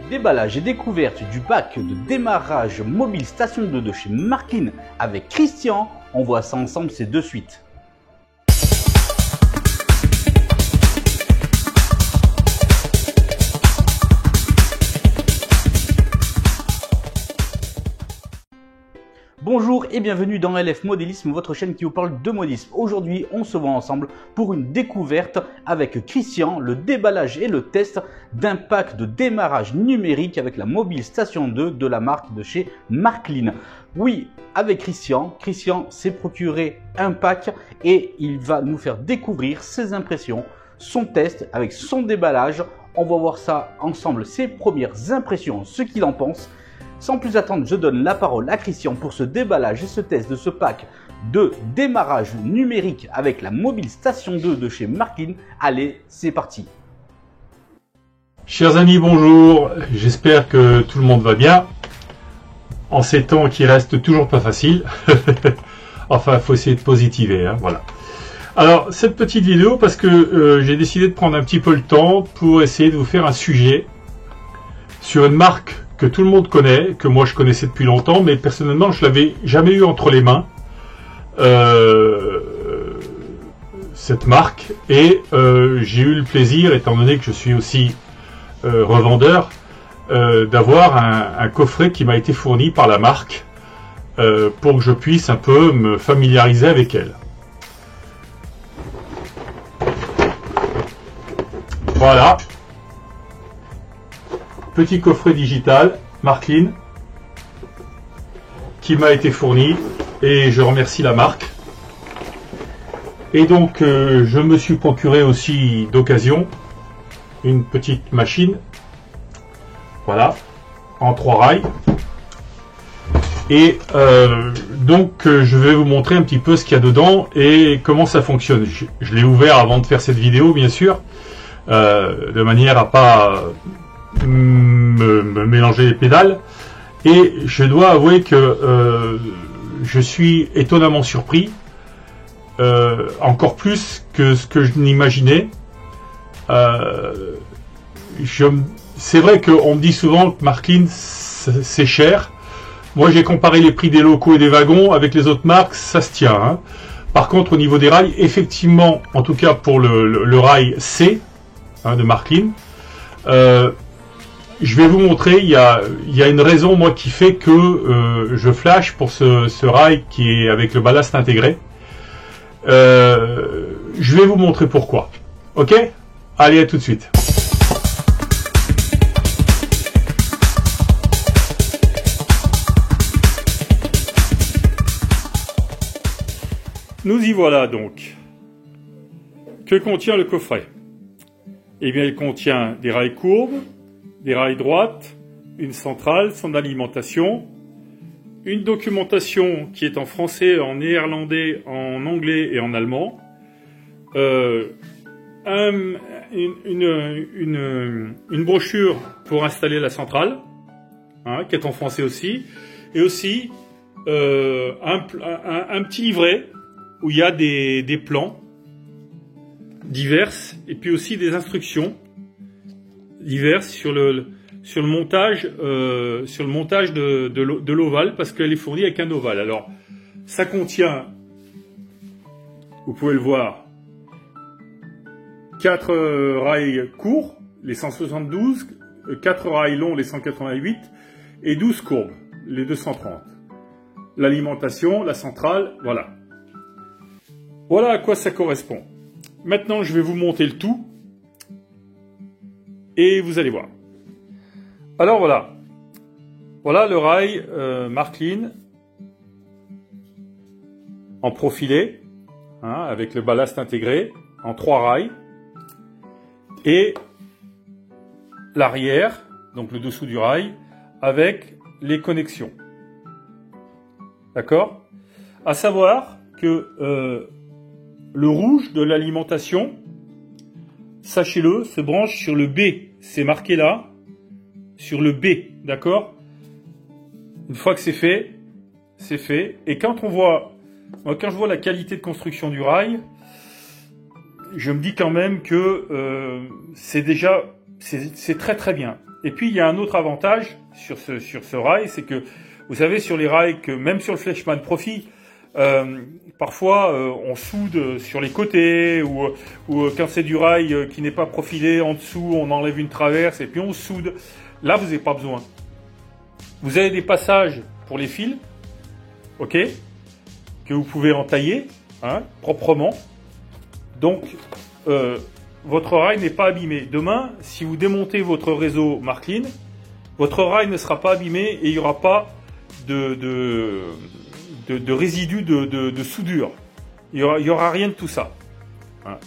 Déballage et découverte du pack de démarrage mobile station 2 de chez Marklin avec Christian. On voit ça ensemble, c'est de suite. Bonjour et bienvenue dans LF Modélisme, votre chaîne qui vous parle de modélisme. Aujourd'hui, on se voit ensemble pour une découverte avec Christian, le déballage et le test d'un pack de démarrage numérique avec la mobile station 2 de la marque de chez Marklin. Oui, avec Christian s'est procuré un pack et il va nous faire découvrir ses impressions, son test avec son déballage. On va voir ça ensemble, ses premières impressions, ce qu'il en pense. Sans plus attendre, je donne la parole à Christian pour ce déballage et ce test de ce pack de démarrage numérique avec la mobile station 2 de chez Marklin. Allez, c'est parti. Chers amis, bonjour. J'espère que tout le monde va bien. En ces temps qui restent toujours pas faciles. Enfin, il faut essayer de positiver, hein, voilà. Alors, cette petite vidéo, parce que j'ai décidé de prendre un petit peu le temps pour essayer de vous faire un sujet sur une marque que tout le monde connaît, que moi je connaissais depuis longtemps, mais personnellement je l'avais jamais eu entre les mains, cette marque, et j'ai eu le plaisir, étant donné que je suis aussi revendeur, d'avoir un coffret qui m'a été fourni par la marque pour que je puisse un peu me familiariser avec elle. Voilà. Petit coffret digital Marklin qui m'a été fourni et je remercie la marque. Et donc je me suis procuré aussi d'occasion une petite machine, voilà, en 3 rails. Et donc je vais vous montrer un petit peu ce qu'il y a dedans et comment ça fonctionne. Je l'ai ouvert avant de faire cette vidéo, bien sûr, de manière à pas me mélanger les pédales, et je dois avouer que je suis étonnamment surpris, encore plus que ce que je n'imaginais. C'est vrai qu'on me dit souvent que Marklin c'est cher. Moi j'ai comparé les prix des locaux et des wagons avec les autres marques, ça se tient, hein. Par contre au niveau des rails, effectivement, en tout cas pour le rail C, hein, de Marklin, je vais vous montrer, il y a une raison, moi, qui fait que je flash pour ce rail qui est avec le ballast intégré. Je vais vous montrer pourquoi. Ok? Allez, à tout de suite. Nous y voilà donc. Que contient le coffret? Eh bien, il contient des rails courbes, des rails droites, une centrale, son alimentation, une documentation qui est en français, en néerlandais, en anglais et en allemand, une brochure pour installer la centrale, hein, qui est en français aussi, et aussi un petit livret où il y a des plans divers et puis aussi des instructions diverses sur le montage de l'ovale, parce qu'elle est fournie avec un ovale. Alors ça contient, vous pouvez le voir, 4 rails courts, les 172, 4 rails longs, les 188, et 12 courbes, les 230. L'alimentation, la centrale, voilà. Voilà à quoi ça correspond. Maintenant, je vais vous monter le tout et vous allez voir. Alors voilà. Voilà le rail Marklin en profilé, hein, avec le ballast intégré en 3 rails, et l'arrière, donc le dessous du rail, avec les connexions. D'accord? À savoir que le rouge de l'alimentation, sachez-le, se branche sur le B. C'est marqué là, sur le B, d'accord? Une fois que c'est fait, c'est fait. Et quand on voit, quand je vois la qualité de construction du rail, je me dis quand même que c'est déjà c'est très très bien. Et puis il y a un autre avantage sur ce rail, c'est que vous savez sur les rails que même sur le Fleischmann Profi, parfois on soude sur les côtés ou quand c'est du rail qui n'est pas profilé en dessous, on enlève une traverse et puis on soude. Là vous n'avez pas besoin. Vous avez des passages pour les fils, ok, que vous pouvez entailler hein, proprement. Donc votre rail n'est pas abîmé. Demain, si vous démontez votre réseau Marklin, votre rail ne sera pas abîmé et il n'y aura pas de résidus de soudure. Il y aura rien de tout ça. Hein.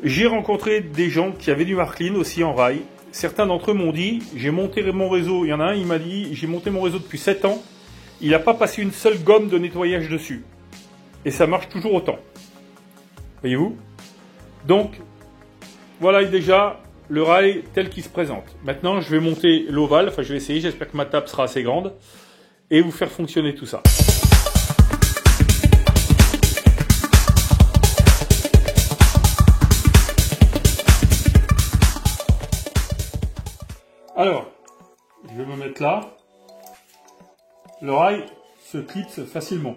J'ai rencontré des gens qui avaient du Marklin aussi en rail. Certains d'entre eux m'ont dit, j'ai monté mon réseau. Il y en a un, il m'a dit, j'ai monté mon réseau depuis 7 ans. Il n'a pas passé une seule gomme de nettoyage dessus. Et ça marche toujours autant. Voyez-vous? Donc, voilà déjà le rail tel qu'il se présente. Maintenant, je vais monter l'ovale. Enfin, je vais essayer. J'espère que ma table sera assez grande. Et vous faire fonctionner tout ça. Alors, je vais me mettre là. Le rail se clipse facilement.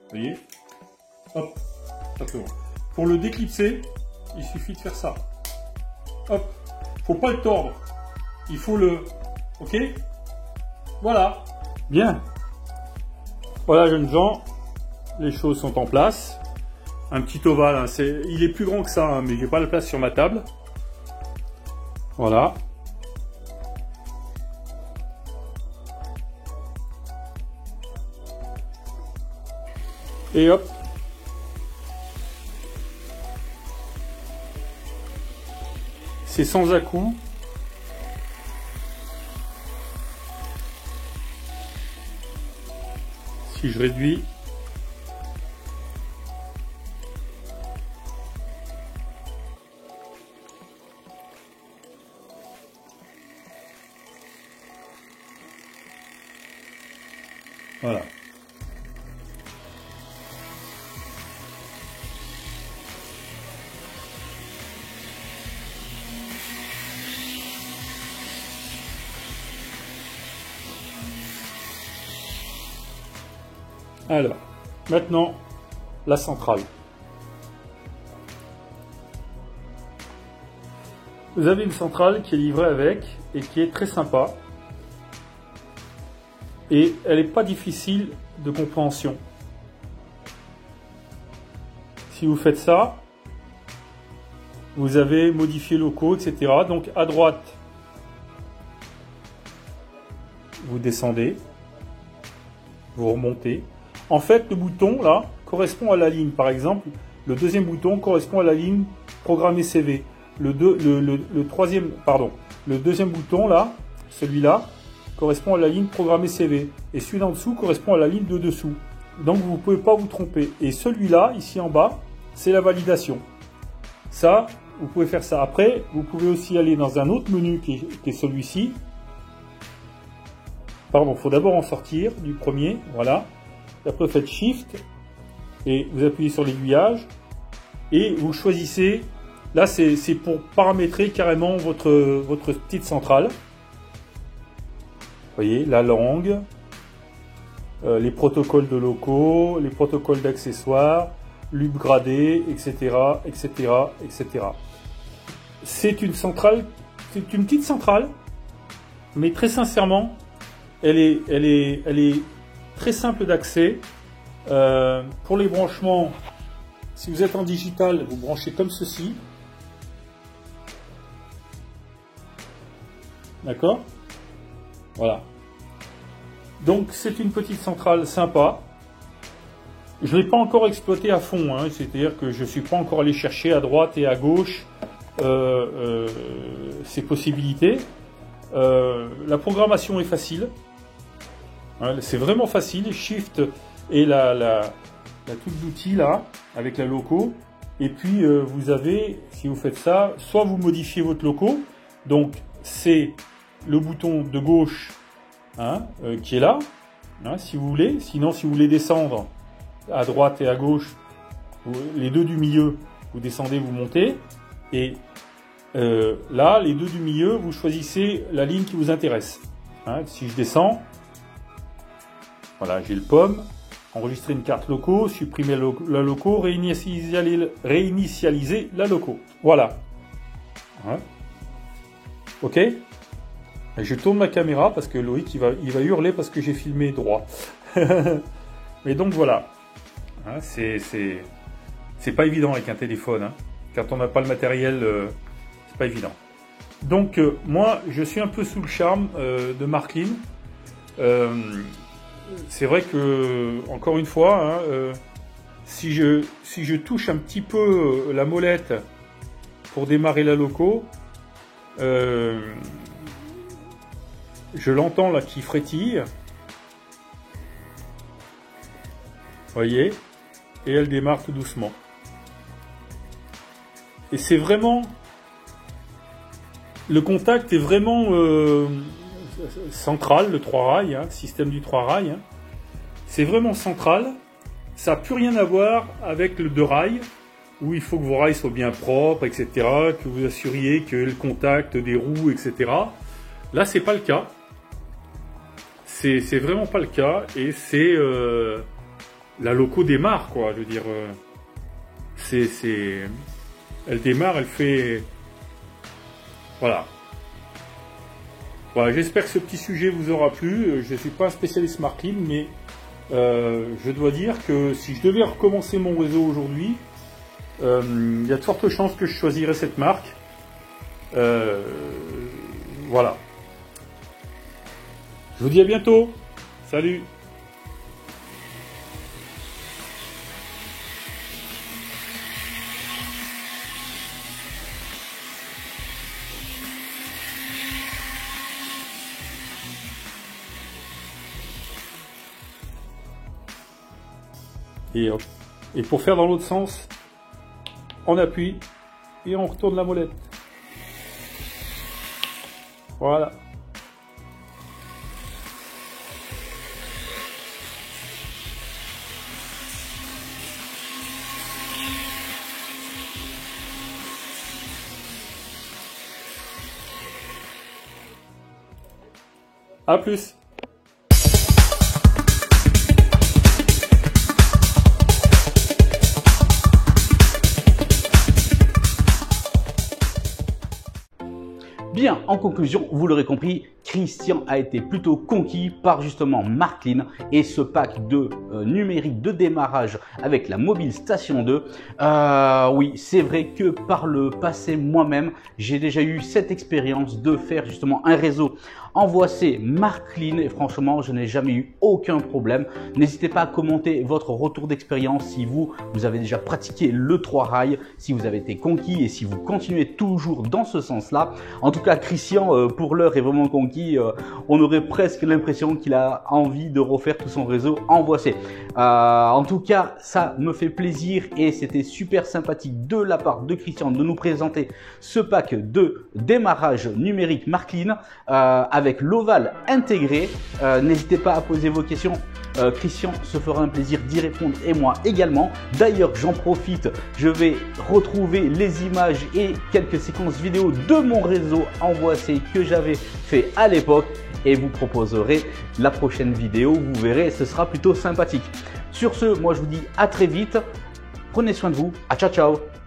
Vous voyez? Hop, simplement. Pour le déclipser, il suffit de faire ça. Hop, faut pas le tordre. Il faut le... Ok? Voilà. Bien. Voilà, jeunes gens, les choses sont en place. Un petit ovale, hein, il est plus grand que ça, hein, mais j'ai pas la place sur ma table. Voilà. Et hop. C'est sans à-coups. Si je réduis. Voilà. Alors, maintenant, la centrale. Vous avez une centrale qui est livrée avec et qui est très sympa. Et elle n'est pas difficile de compréhension. Si vous faites ça, vous avez modifié locaux, etc. Donc à droite, vous descendez, vous remontez. En fait, le bouton là correspond à la ligne. Par exemple, le deuxième bouton correspond à la ligne programmer CV. Le deuxième bouton là, celui-là, correspond à la ligne programmer CV. Et celui d'en dessous correspond à la ligne de dessous. Donc vous ne pouvez pas vous tromper. Et celui-là, ici en bas, c'est la validation. Ça, vous pouvez faire ça. Après, vous pouvez aussi aller dans un autre menu qui est celui-ci. Pardon, il faut d'abord en sortir du premier. Voilà. Après, vous faites Shift et vous appuyez sur l'aiguillage et vous choisissez. Là, c'est pour paramétrer carrément votre petite centrale. Vous voyez, la langue, les protocoles de locaux, les protocoles d'accessoires, l'UB gradé, etc., etc., etc. C'est une centrale, c'est une petite centrale, mais très sincèrement, elle est très simple d'accès. Pour les branchements, si vous êtes en digital, vous branchez comme ceci. D'accord ? Voilà. Donc c'est une petite centrale sympa. Je ne l'ai pas encore exploité à fond, hein, c'est-à-dire que je ne suis pas encore allé chercher à droite et à gauche ces possibilités. La programmation est facile. Hein, c'est vraiment facile. Shift et la touche d'outil là, avec la loco. Et puis vous avez, si vous faites ça, soit vous modifiez votre loco. Donc c'est le bouton de gauche hein, qui est là, hein, si vous voulez. Sinon, si vous voulez descendre à droite et à gauche, les deux du milieu, vous descendez, vous montez. Et Là, les deux du milieu, vous choisissez la ligne qui vous intéresse. Hein, si je descends, voilà, j'ai le pomme, enregistrer une carte loco, supprimer la loco, réinitialiser la loco. Voilà. Hein. Ok. Et je tourne ma caméra parce que Loïc il va hurler parce que j'ai filmé droit. Mais donc voilà. Hein, c'est pas évident avec un téléphone. Hein. Quand on n'a pas le matériel, c'est pas évident. Donc moi, je suis un peu sous le charme de Marklin. C'est vrai que, encore une fois, hein, si je touche un petit peu la molette pour démarrer la loco, je l'entends là qui frétille. Voyez, et elle démarre tout doucement. Et c'est vraiment... Le contact est vraiment central, le 3 rails, hein, système du 3 rails. Hein. C'est vraiment central. Ça n'a plus rien à voir avec le 2 rails, où il faut que vos rails soient bien propres, etc., que vous assuriez que le contact des roues, etc. Là, c'est pas le cas. C'est vraiment pas le cas, et c'est... la loco démarre, quoi, je veux dire... Elle démarre, elle fait... Voilà. Voilà, j'espère que ce petit sujet vous aura plu. Je ne suis pas un spécialiste Marklin, mais je dois dire que si je devais recommencer mon réseau aujourd'hui, il y a de fortes chances que je choisirais cette marque. Voilà. Je vous dis à bientôt. Salut. Et pour faire dans l'autre sens, on appuie et on retourne la molette. Voilà. À plus. Bien, en conclusion, vous l'aurez compris, Christian a été plutôt conquis par justement Marklin et ce pack de numérique de démarrage avec la Mobile Station 2. Oui, c'est vrai que par le passé, moi-même, j'ai déjà eu cette expérience de faire justement un réseau en voie C Marklin et franchement, je n'ai jamais eu aucun problème. N'hésitez pas à commenter votre retour d'expérience si vous avez déjà pratiqué le 3 rails, si vous avez été conquis et si vous continuez toujours dans ce sens-là. En tout cas, Christian, pour l'heure, est vraiment conquis. On aurait presque l'impression qu'il a envie de refaire tout son réseau en voie C. En tout cas, ça me fait plaisir et c'était super sympathique de la part de Christian de nous présenter ce pack de démarrage numérique Marklin avec l'ovale intégré. N'hésitez pas à poser vos questions. Christian se fera un plaisir d'y répondre et moi également. D'ailleurs, j'en profite, je vais retrouver les images et quelques séquences vidéo de mon réseau en voie C que j'avais fait à l'époque et vous proposerai la prochaine vidéo. Vous verrez, ce sera plutôt sympathique. Sur ce, moi je vous dis à très vite. Prenez soin de vous. Ciao, ciao.